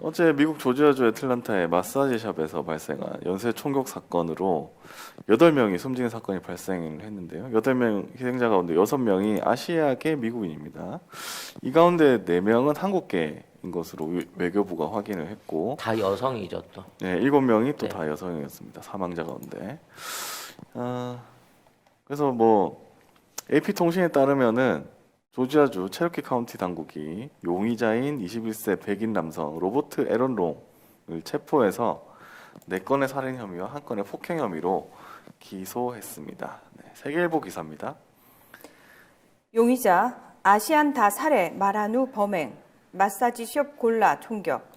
어제 미국 조지아주 애틀란타의 마사지 샵에서 발생한 연쇄 총격 사건으로 8명이 숨지는 사건이 발생을 했는데요. 8명 희생자 가운데 6명이 아시아계 미국인입니다. 이 가운데 4명은 한국계인 것으로 외교부가 확인을 했고, 다 여성이죠 또. 네, 7명이 또 네. 다 여성이었습니다. 사망자 가운데. 그래서 뭐 AP통신에 따르면은 조지아주 체로키 카운티 당국이 용의자인 21세 백인 남성 로버트 에런 롱을 체포해서 4건의 살인 혐의와 1건의 폭행 혐의로 기소했습니다. 네, 세계일보 기사입니다. 용의자 아시안 다 살해 말한 후 범행, 마사지숍 골라 총격.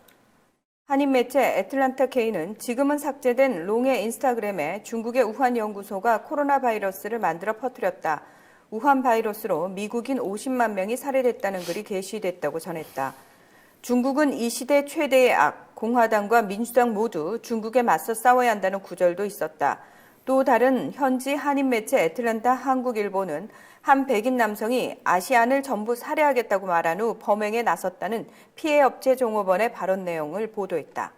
한인 매체 애틀란타 K는 지금은 삭제된 롱의 인스타그램에 중국의 우한 연구소가 코로나 바이러스를 만들어 퍼뜨렸다. 우한 바이러스로 미국인 50만 명이 살해됐다는 글이 게시됐다고 전했다. 중국은 이 시대 최대의 악, 공화당과 민주당 모두 중국에 맞서 싸워야 한다는 구절도 있었다. 또 다른 현지 한인 매체 애틀란타 한국일보는 한 백인 남성이 아시안을 전부 살해하겠다고 말한 후 범행에 나섰다는 피해 업체 종업원의 발언 내용을 보도했다.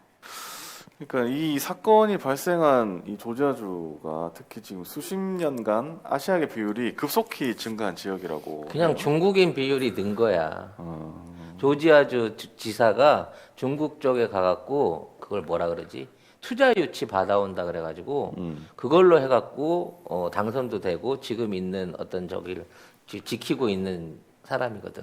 그러니까 이 사건이 발생한 이 조지아주가 특히 지금 수십 년간 아시아계 비율이 급속히 증가한 지역이라고. 그냥 해요. 중국인 비율이 는 거야. 조지아주 지사가 중국 쪽에 가갖고 그걸 뭐라 그러지? 투자 유치 받아온다 그래가지고 그걸로 해갖고 당선도 되고 지금 있는 어떤 저기를 지키고 있는 사람이거든.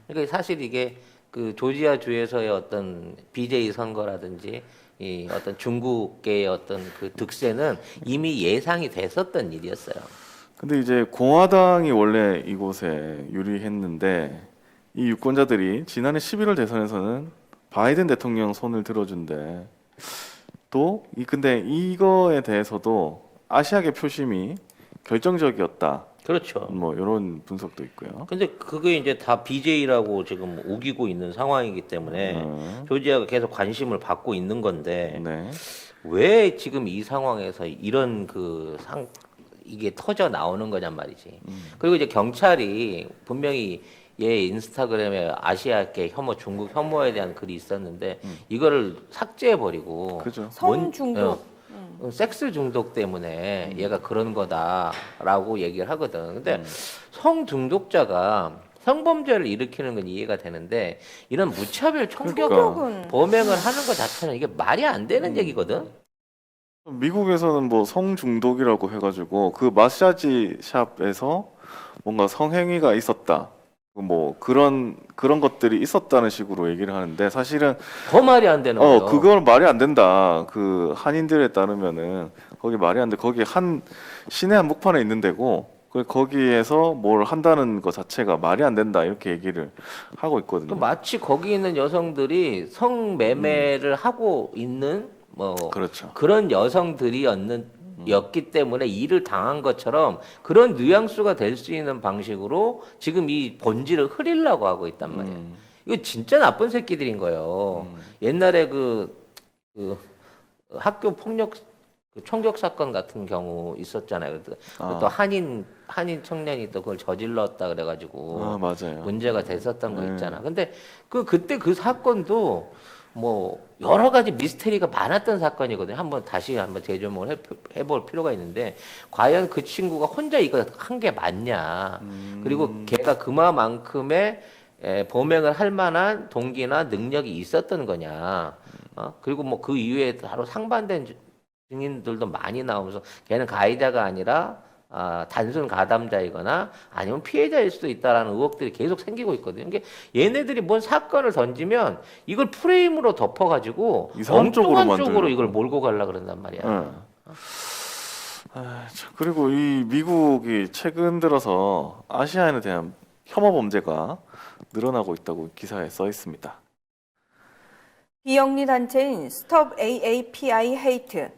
그러니까 사실 이게 그 조지아주에서의 어떤 BJ 선거라든지 이 어떤 중국계의 어떤 그 득세는 이미 예상이 됐었던 일이었어요. 근데 이제 공화당이 원래 이곳에 유리했는데 이 유권자들이 지난해 11월 대선에서는 바이든 대통령 손을 들어준대. 근데 이거에 대해서도 아시아계 표심이 결정적이었다. 그렇죠. 뭐 이런 분석도 있고요. 근데 그게 이제 다 BJ라고 지금 우기고 있는 상황이기 때문에 조지아가 계속 관심을 받고 있는 건데 네. 왜 지금 이 상황에서 이런 이게 터져 나오는 거냔 말이지. 그리고 이제 경찰이 분명히 얘 인스타그램에 아시아계 혐오, 중국 혐오에 대한 글이 있었는데 이거를 삭제해 버리고 그죠. 성 중독. 섹스 중독 때문에 얘가 그런 거다라고 얘기를 하거든. 근데 성 중독자가 성범죄를 일으키는 건 이해가 되는데 이런 무차별 총격 그러니까. 범행을 하는 것 자체는 이게 말이 안 되는 얘기거든. 미국에서는 뭐 성중독이라고 해가지고 그 마사지 샵에서 뭔가 성행위가 있었다. 뭐 그런 것들이 있었다는 식으로 얘기를 하는데 사실은 더 말이 안 되는 거예요. 그걸 말이 안 된다. 그 한인들에 따르면은 거기 말이 안 돼. 거기 한 시내 한복판에 있는 데고 거기에서 뭘 한다는 것 자체가 말이 안 된다. 이렇게 얘기를 하고 또 있거든요. 마치 거기 있는 여성들이 성매매를 하고 있는 뭐 그렇죠. 그런 여성들이었기 때문에 일을 당한 것처럼 그런 뉘앙스가 될 수 있는 방식으로 지금 이 본질을 흐리려고 하고 있단 말이야. 이거 진짜 나쁜 새끼들인 거예요. 옛날에 그 학교 폭력 그 총격 사건 같은 경우 있었잖아요. 또 한인 청년이 또 그걸 저질렀다 그래가지고 맞아요. 문제가 됐었던 거 있잖아. 근데 그때 그 사건도 뭐 여러 가지 미스테리가 많았던 사건이거든요. 다시 한번 재조명을 해볼 필요가 있는데 과연 그 친구가 혼자 이거 한 게 맞냐? 그리고 걔가 그만큼의 범행을 할 만한 동기나 능력이 있었던 거냐? 그리고 뭐 그 이후에 바로 상반된 증인들도 많이 나오면서 걔는 가해자가 아니라 단순 가담자이거나 아니면 피해자일 수도 있다라는 의혹들이 계속 생기고 있거든요. 이게 얘네들이 뭔 사건을 던지면 이걸 프레임으로 덮어가지고 이상한 쪽으로 엉뚱한 만들고. 쪽으로 이걸 몰고 가려 그런단 말이야. 참, 그리고 이 미국이 최근 들어서 아시아인에 대한 혐오 범죄가 늘어나고 있다고 기사에 써 있습니다. 비영리 단체인 Stop AAPI Hate,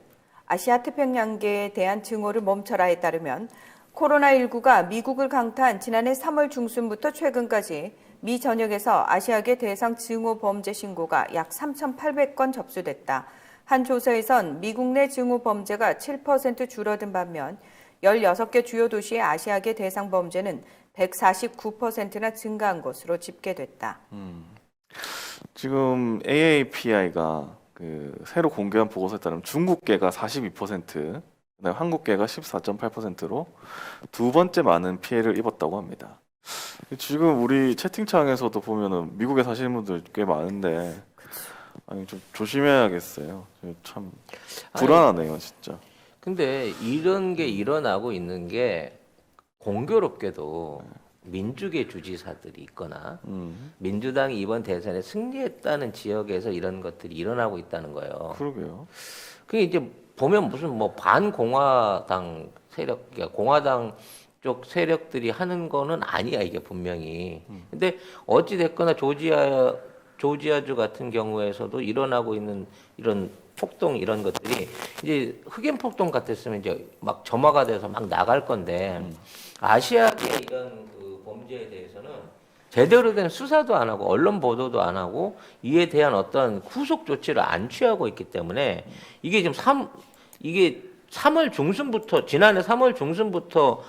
아시아 태평양계에 대한 증오를 멈춰라에 따르면 코로나19가 미국을 강타한 지난해 3월 중순부터 최근까지 미 전역에서 아시아계 대상 증오 범죄 신고가 약 3,800건 접수됐다. 한 조사에선 미국 내 증오 범죄가 7% 줄어든 반면 16개 주요 도시의 아시아계 대상 범죄는 149%나 증가한 것으로 집계됐다. 지금 AAPI가 그 새로 공개한 보고서에 따르면 중국계가 42%, 그다음에 한국계가 14.8%로 두 번째 많은 피해를 입었다고 합니다. 지금 우리 채팅창에서도 보면은 미국에 사시는 분들 꽤 많은데, 아니 좀 조심해야겠어요. 참 불안하네요, 진짜. 근데 이런 게 일어나고 있는 게 공교롭게도 민주계 주지사들이 있거나 민주당이 이번 대선에 승리했다는 지역에서 이런 것들이 일어나고 있다는 거예요. 그러게요. 그게 이제 보면 무슨 뭐 반공화당 세력, 그러니까 공화당 쪽 세력들이 하는 거는 아니야, 이게 분명히. 근데 어찌 됐거나 조지아주 같은 경우에서도 일어나고 있는 이런 폭동 이런 것들이 이제 흑인 폭동 같았으면 이제 막 점화가 돼서 막 나갈 건데 아시아계 이런 그 범죄에 대해서는 제대로 된 수사도 안 하고 언론 보도도 안 하고 이에 대한 어떤 후속 조치를 안 취하고 있기 때문에 이게 지금 이게 3월 중순부터 지난해 3월 중순부터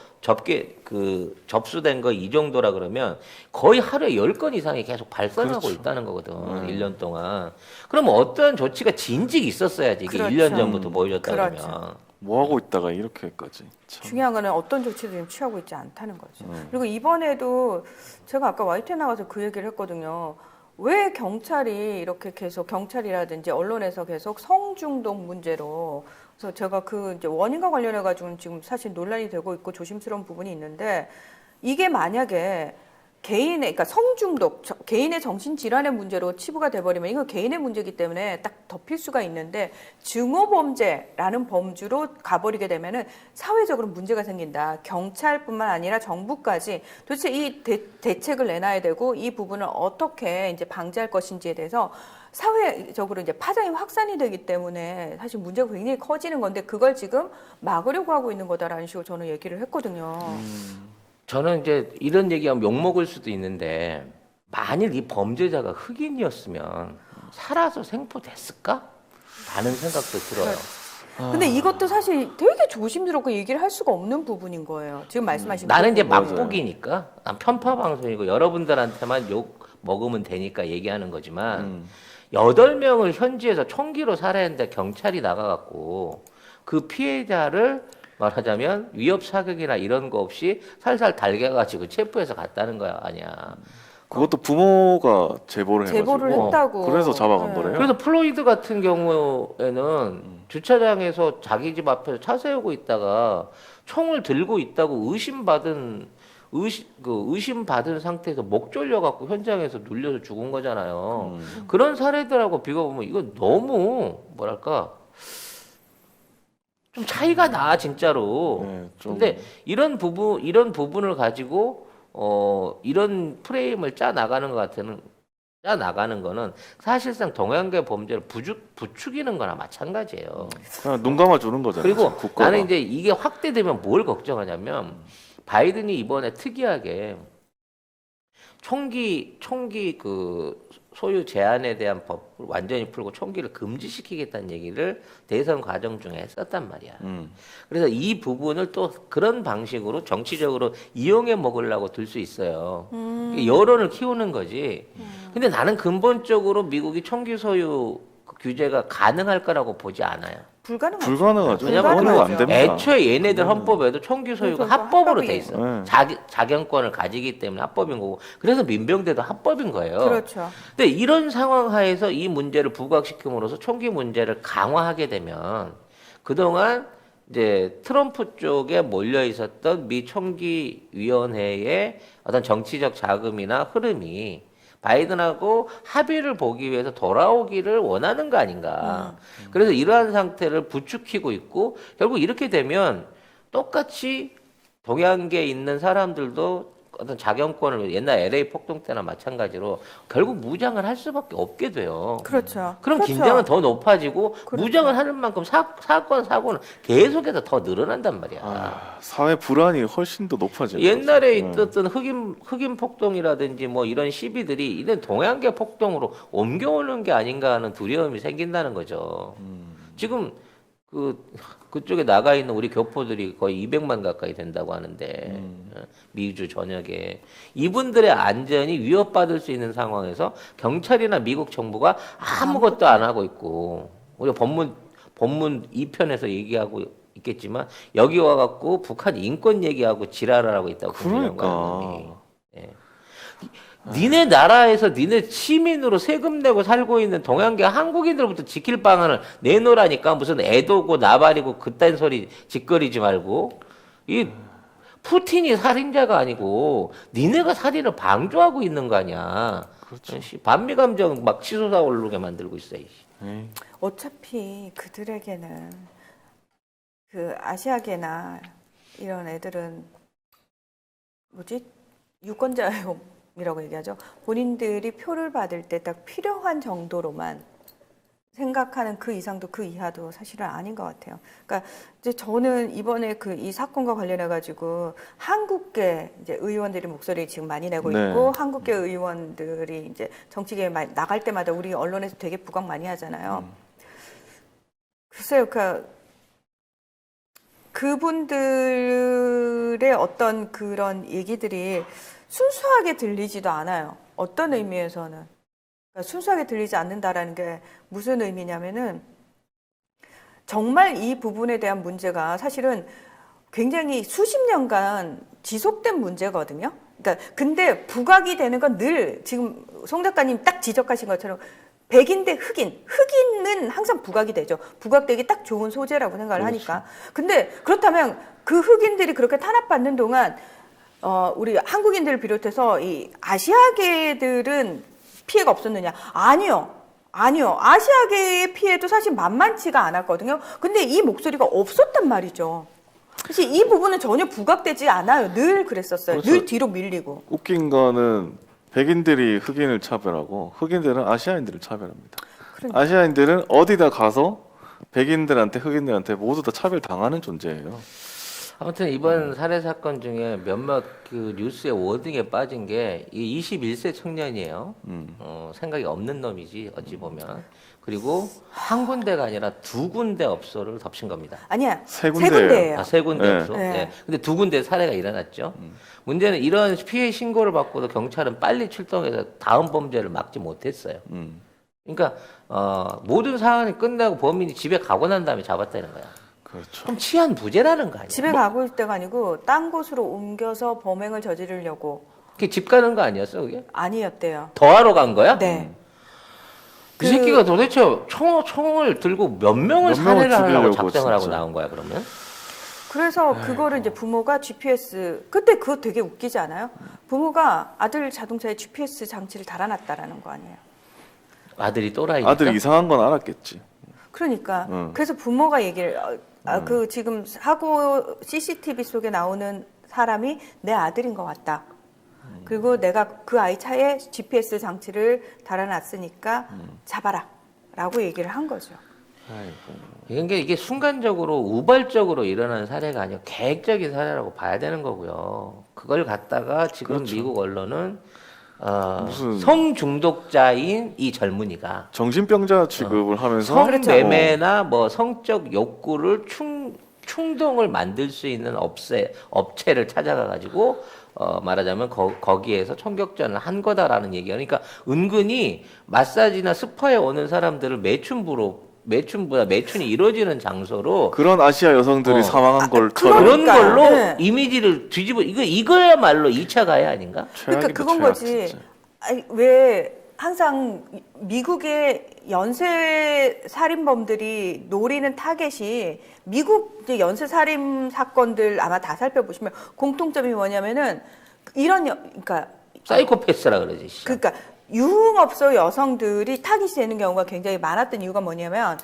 접수된 거 이 정도라 그러면 거의 하루에 10건 이상이 계속 발생하고 그렇죠. 있다는 거거든. 1년 동안. 그러면 어떠한 조치가 진즉 있었어야지. 이게 그렇죠. 1년 전부터 보여줬다 그렇죠. 그러면. 뭐 하고 있다가 이렇게까지. 참. 중요한 거는 어떤 조치도 지금 취하고 있지 않다는 거죠. 그리고 이번에도 제가 아까 YTN 나가서 그 얘기를 했거든요. 왜 경찰이 이렇게 계속 경찰이라든지 언론에서 계속 성중독 문제로 그래서 제가 그 이제 원인과 관련해 가지고는 지금 사실 논란이 되고 있고 조심스러운 부분이 있는데 이게 만약에 그러니까 성중독, 개인의 정신질환의 문제로 치부가 돼버리면 이거 개인의 문제이기 때문에 딱 덮일 수가 있는데 증오범죄라는 범주로 가버리게 되면은 사회적으로 문제가 생긴다. 경찰뿐만 아니라 정부까지 도대체 이 대책을 내놔야 되고 이 부분을 어떻게 이제 방지할 것인지에 대해서 사회적으로 이제 파장이 확산이 되기 때문에 사실 문제가 굉장히 커지는 건데 그걸 지금 막으려고 하고 있는 거다라는 식으로 저는 얘기를 했거든요. 저는 이제 이런 얘기하면 욕먹을 수도 있는데 만일 이 범죄자가 흑인이었으면 살아서 생포됐을까? 라는 생각도 들어요. 근데 이것도 사실 되게 조심스럽고 얘기를 할 수가 없는 부분인 거예요. 지금 말씀하신 나는 이제 부분. 맛보기니까 난 편파 방송이고 여러분들한테만 욕 먹으면 되니까 얘기하는 거지만 8명을 현지에서 총기로 살해했는데 경찰이 나가갖고 그 피해자를 말하자면 위협 사격이나 이런 거 없이 살살 달겨가지고 체포해서 갔다는 거야 아니야. 그것도 부모가 제보를 해가지고. 제보를 했다고. 그래서 잡아간 네. 거래요. 그래서 플로이드 같은 경우에는 주차장에서 자기 집 앞에서 차 세우고 있다가 총을 들고 있다고 의심받은 상태에서 목 졸려갖고 현장에서 눌려서 죽은 거잖아요. 그런 사례들하고 비교해보면 이거 너무 뭐랄까 좀 차이가 나 진짜로. 네, 좀 근데 이런 부분을 가지고 이런 프레임을 짜 나가는 거는 사실상 동양계 범죄를 부추기는 거나 마찬가지예요. 그냥 눈 감아 주는 거잖아요. 그리고 지금 국가가. 나는 이제 이게 확대되면 뭘 걱정하냐면 바이든이 이번에 특이하게 총기 그 소유 제한에 대한 법을 완전히 풀고 총기를 금지시키겠다는 얘기를 대선 과정 중에 했었단 말이야. 그래서 이 부분을 또 그런 방식으로 정치적으로 이용해 먹으려고 들 수 있어요. 여론을 키우는 거지. 근데 나는 근본적으로 미국이 총기 소유 규제가 가능할 거라고 보지 않아요. 불가능하죠. 불가능하죠. 왜냐면 그건 안 됩니다. 애초에 얘네들 헌법에도 총기 소유가 그러니까 합법으로 합법이- 돼 있어. 네. 자경권을 가지기 때문에 합법인 거고. 그래서 민병대도 합법인 거예요. 그렇죠. 근데 이런 상황 하에서 이 문제를 부각시킴으로써 총기 문제를 강화하게 되면 그동안 이제 트럼프 쪽에 몰려 있었던 미 총기 위원회의 어떤 정치적 자금이나 흐름이 바이든하고 합의를 보기 위해서 돌아오기를 원하는 거 아닌가. 그래서 이러한 상태를 부추기고 있고 결국 이렇게 되면 똑같이 동양계에 있는 사람들도 어떤 자경권을 옛날 LA 폭동 때나 마찬가지로 결국 무장을 할 수밖에 없게 돼요. 그렇죠. 그럼 그렇죠. 긴장은 더 높아지고 그렇죠. 무장을 하는 만큼 사고는 계속해서 더 늘어난단 말이야. 사회 불안이 훨씬 더 높아지는 옛날에 거죠. 있었던 흑인 폭동이라든지 뭐 이런 시비들이 이런 동양계 폭동으로 옮겨오는 게 아닌가 하는 두려움이 생긴다는 거죠. 지금 그쪽에 나가 있는 우리 교포들이 거의 200만 가까이 된다고 하는데 미주 전역에 이분들의 안전이 위협받을 수 있는 상황에서 경찰이나 미국 정부가 아무것도 안 하고 있고 우리가 법문 2편에서 얘기하고 있겠지만 여기 와갖고 북한 인권 얘기하고 지랄을 하고 있다고 그러니까. 예. 니네 나라에서 니네 시민으로 세금 내고 살고 있는 동양계 한국인들부터 지킬 방안을 내놓으라니까 무슨 애도고 나발이고 그딴 소리 짓거리지 말고 이 푸틴이 살인자가 아니고 니네가 살인을 방조하고 있는 거 아니야. 그렇죠. 반미 감정 막 치솟아 오르게 만들고 있어. 에이. 어차피 그들에게는 그 아시아계나 이런 애들은 뭐지? 유권자이라고 얘기하죠. 본인들이 표를 받을 때 딱 필요한 정도로만 생각하는 그 이상도 그 이하도 사실은 아닌 것 같아요. 그러니까 이제 저는 이번에 그 이 사건과 관련해 가지고 한국계 이제 의원들이 목소리 지금 많이 내고 네. 있고 한국계 의원들이 이제 정치계에 나갈 때마다 우리 언론에서 되게 부각 많이 하잖아요. 글쎄요, 그분들의 어떤 그런 얘기들이 순수하게 들리지도 않아요. 어떤 의미에서는. 그러니까 순수하게 들리지 않는다라는 게 무슨 의미냐면은 정말 이 부분에 대한 문제가 사실은 굉장히 수십 년간 지속된 문제거든요. 그러니까 근데 부각이 되는 건 늘 지금 송 작가님 딱 지적하신 것처럼 백인 대 흑인은 항상 부각이 되죠. 부각되기 딱 좋은 소재라고 생각을 하니까. 근데 그렇다면 그 흑인들이 그렇게 탄압받는 동안 우리 한국인들을 비롯해서 이 아시아계들은 피해가 없었느냐? 아니요. 아시아계의 피해도 사실 만만치가 않았거든요. 근데 이 목소리가 없었단 말이죠. 사실 이 부분은 전혀 부각되지 않아요. 늘 그랬었어요. 그렇죠. 늘 뒤로 밀리고. 웃긴 거는 백인들이 흑인을 차별하고 흑인들은 아시아인들을 차별합니다. 그러니까. 아시아인들은 어디다 가서 백인들한테 흑인들한테 모두 다 차별 당하는 존재예요. 아무튼 이번 살해 사건 중에 몇몇 그 뉴스의 워딩에 빠진 게 이 21세 청년이에요. 생각이 없는 놈이지 어찌 보면. 그리고 한 군데가 아니라 두 군데 업소를 덮친 겁니다. 아니야. 세 세 군데예요. 군데예요. 세 군데 네. 업소. 네. 네. 근데 두 군데 살해가 일어났죠. 문제는 이런 피해 신고를 받고도 경찰은 빨리 출동해서 다음 범죄를 막지 못했어요. 그러니까 모든 상황이 끝나고 범인이 집에 가고 난 다음에 잡았다는 거야. 그렇죠. 그럼 치안 부재라는 거 아니야? 집에 가고 있을 때가 아니고 딴 곳으로 옮겨서 범행을 저지르려고 그게 집 가는 거 아니었어, 그게? 아니었대요. 더하러 간 거야? 네. 이 새끼가 도대체 총을 들고 몇 명을 몇 명을 살해를 하려고 죽이려고 작정을 하고 진짜. 나온 거야, 그러면? 그래서 그거를 이제 부모가 GPS 그때 그거 되게 웃기지 않아요? 부모가 아들 자동차에 GPS 장치를 달아놨다라는 거 아니에요? 아들이 또라이니까? 아들이 이상한 건 알았겠지. 그러니까 응. 그래서 부모가 얘기를 그 지금 사고 CCTV 속에 나오는 사람이 내 아들인 것 같다. 그리고 내가 그 아이 차에 GPS 장치를 달아놨으니까 잡아라라고 얘기를 한 거죠. 이게 순간적으로 우발적으로 일어난 사례가 아니라 계획적인 사례라고 봐야 되는 거고요. 그걸 갖다가 지금 그렇죠. 미국 언론은 무슨- 성중독자인 이 젊은이가 정신병자 취급을 하면서 성매매나 뭐 성적 욕구를 충동을 만들 수 있는 업체를 찾아가 가지고 말하자면 거기에서 총격전을 한 거다라는 얘기야. 그러니까 은근히 마사지나 스파에 오는 사람들을 매춘이 이루어지는 장소로 그런 아시아 여성들이 사망한 걸처럼 그런 그러니까요. 걸로 네. 이미지를 뒤집어 이거야말로 2차 가해 아닌가? 그러니까 최악이다, 그건 최악, 거지. 진짜. 아니, 왜 항상 미국의 연쇄 살인범들이 노리는 타겟이 미국 이제 연쇄 살인 사건들 아마 다 살펴보시면 공통점이 뭐냐면은 이런 그러니까 사이코패스라 그러지. 씨. 그러니까 유흥업소 여성들이 타깃이 되는 경우가 굉장히 많았던 이유가 뭐냐면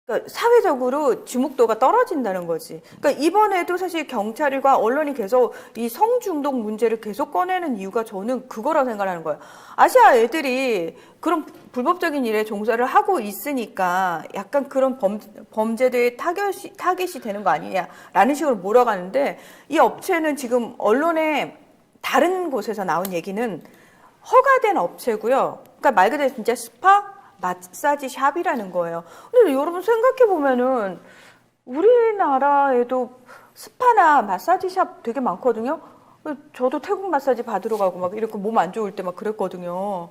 그러니까 사회적으로 주목도가 떨어진다는 거지. 그러니까 이번에도 사실 경찰과 언론이 계속 이 성중독 문제를 계속 꺼내는 이유가 저는 그거라고 생각하는 거예요. 아시아 애들이 그런 불법적인 일에 종사를 하고 있으니까 약간 그런 범죄들의 타겟이 되는 거 아니냐라는 식으로 몰아가는데 이 업체는 지금 언론에 다른 곳에서 나온 얘기는 허가된 업체고요. 그러니까 말 그대로 진짜 스파 마사지 샵이라는 거예요. 근데 여러분 생각해 보면은 우리나라에도 스파나 마사지 샵 되게 많거든요. 저도 태국 마사지 받으러 가고 막 이렇게 몸 안 좋을 때 막 그랬거든요.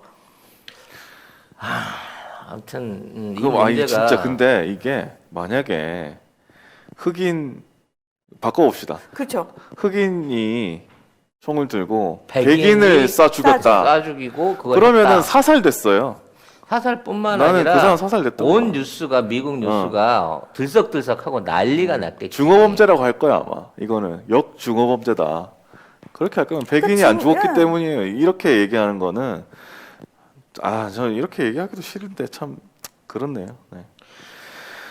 아무튼 이 그럼 아니 문제가 진짜 근데 이게 만약에 흑인 바꿔봅시다. 그렇죠. 흑인이 총을 들고 백인이 백인을 쏴 죽였다. 쏴 죽이고 그걸 그러면은 했다. 사살됐어요. 사살뿐만 나는 아니라 그 사람 사살됐다고. 온 뉴스가 미국 뉴스가 들썩들썩하고 난리가 났겠지. 중어범죄라고 할 거야 아마. 이거는 역중어범죄다. 그렇게 할 거면 백인이 그치, 안 죽었기 예. 때문이에요. 이렇게 얘기하는 거는 저 이렇게 얘기하기도 싫은데 참 그렇네요. 네.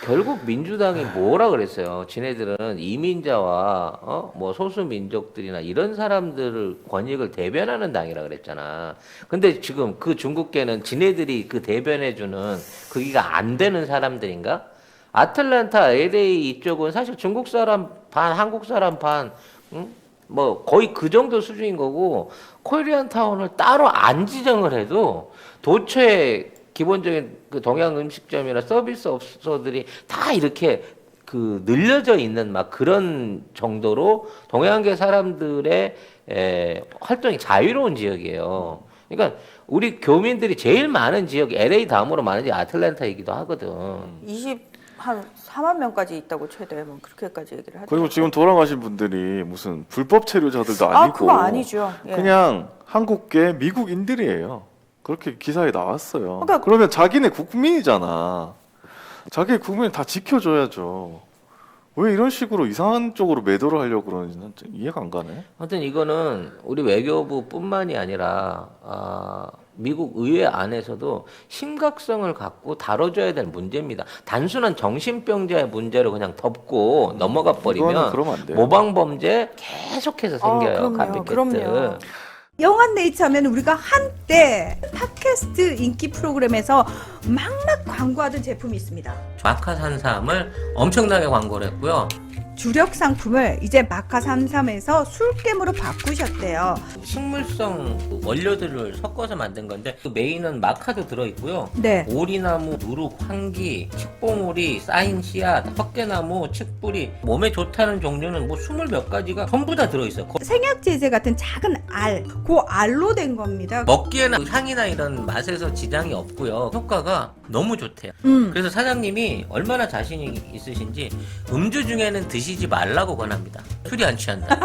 결국 민주당이 뭐라 그랬어요? 지네들은 이민자와 뭐 소수 민족들이나 이런 사람들을 권익을 대변하는 당이라 그랬잖아. 근데 지금 그 중국계는 지네들이 그 대변해주는 그기가 안 되는 사람들인가? 아틀란타, LA 이쪽은 사실 중국 사람 반, 한국 사람 반, 응? 뭐 거의 그 정도 수준인 거고 코리안 타운을 따로 안 지정을 해도 도처에 기본적인 그 동양 음식점이나 서비스 업소들이 다 이렇게 그 늘려져 있는 막 그런 정도로 동양계 사람들의 활동이 자유로운 지역이에요. 그러니까 우리 교민들이 제일 많은 지역이 LA 다음으로 많은 지역이 아틀란타이기도 하거든. 한 4만 명까지 있다고 최대 뭐 그렇게까지 얘기를 하더라고요. 그리고 지금 돌아가신 분들이 무슨 불법 체류자들도 아, 아니고 그거 아니죠. 예. 그냥 한국계 미국인들이에요. 그렇게 기사에 나왔어요. 그러니까- 그러면 자기네 국민이잖아. 자기 국민 다 지켜줘야죠. 왜 이런 식으로 이상한 쪽으로 매도를 하려고 그러는지는 좀 이해가 안 가네. 아무튼 이거는 우리 외교부뿐만이 아니라 미국 의회 안에서도 심각성을 갖고 다뤄줘야 될 문제입니다. 단순한 정신병자의 문제로 그냥 덮고 넘어가 이거는 버리면 그러면 안 돼요. 모방 범죄 계속해서 생겨요. 그럼요. 카피캣들. 그럼요. 영한 네이처 하면 우리가 한때 팟캐스트 인기 프로그램에서 막막 광고하던 제품이 있습니다. 마카산삼을 엄청나게 광고를 했고요. 주력 상품을 이제 마카33에서 술겜으로 바꾸셨대요. 식물성 원료들을 섞어서 만든 건데 그 메인은 마카도 들어있고요. 네. 오리나무, 누룩, 황기, 칡봉오리, 쌓인 씨앗, 헛개나무, 칡뿌리 몸에 좋다는 종류는 뭐 20몇 가지가 전부 다 들어있어요. 생약제제 같은 작은 알, 그 알로 된 겁니다. 먹기에는 향이나 이런 맛에서 지장이 없고요. 효과가 너무 좋대요. 그래서 사장님이 얼마나 자신이 있으신지 음주 중에는 드시지 말라고 권합니다. 술이 안 취한다.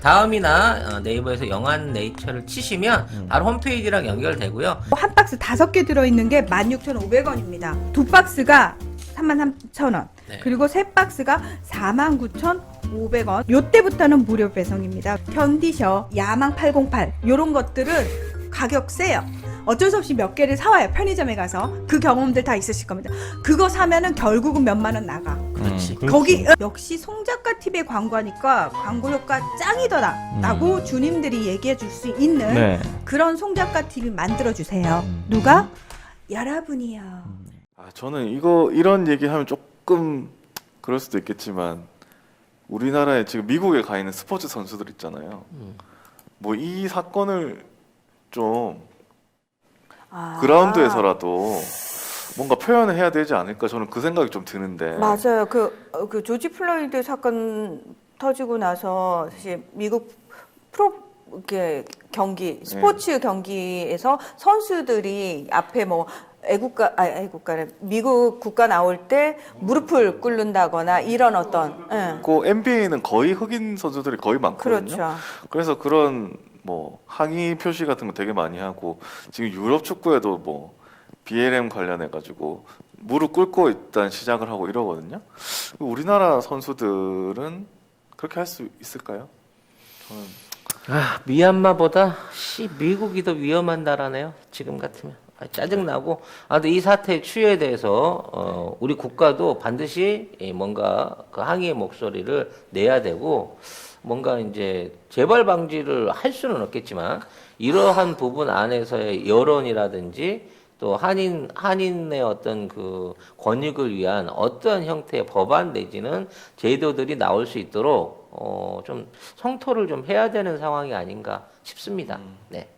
다음이나 네이버에서 영한 네이처를 치시면 바로 홈페이지랑 연결되고요. 한 박스 5개 들어있는 게 16,500원입니다. 두 박스가 33,000원. 네. 그리고 세 박스가 49,500원. 요때부터는 무료 배송입니다. 견디셔, 야망 808 요런 것들은 가격 세요. 어쩔 수 없이 몇 개를 사와요. 편의점에 가서. 그 경험들 다 있으실 겁니다. 그거 사면은 결국은 몇만 원 나가. 그렇지. 거기 역시 송작가 TV에 광고하니까 광고 효과 짱이더라 라고 주님들이 얘기해 줄 수 있는 네. 그런 송작가 TV 만들어 주세요. 누가? 여러분이요. 저는 이런 얘기하면 조금 그럴 수도 있겠지만 우리나라에 지금 미국에 가 있는 스포츠 선수들 있잖아요. 뭐 이 사건을 좀 그라운드에서라도 뭔가 표현을 해야 되지 않을까 저는 그 생각이 좀 드는데. 맞아요. 그 조지 플로이드 사건 터지고 나서 사실 미국 프로 경기 스포츠 경기에서 선수들이 앞에 뭐 애국가래 미국 국가 나올 때 무릎을 꿇는다거나 이런 어떤 그 NBA는 거의 흑인 선수들이 거의 많거든요. 그렇죠. 그래서 그런 뭐 항의 표시 같은 거 되게 많이 하고 지금 유럽 축구에도 뭐 BLM 관련해 가지고 무릎 꿇고 일단 시작을 하고 이러거든요. 우리나라 선수들은 그렇게 할 수 있을까요? 저는 미얀마보다 미국이 더 위험한 나라네요. 지금 같으면. 짜증나고. 근데 이 사태의 추이에 대해서 우리 국가도 반드시 뭔가 그 항의의 목소리를 내야 되고 뭔가 이제 재발 방지를 할 수는 없겠지만 이러한 부분 안에서의 여론이라든지 또 한인의 어떤 그 권익을 위한 어떠한 형태의 법안 내지는 제도들이 나올 수 있도록 좀 성토를 좀 해야 되는 상황이 아닌가 싶습니다. 네.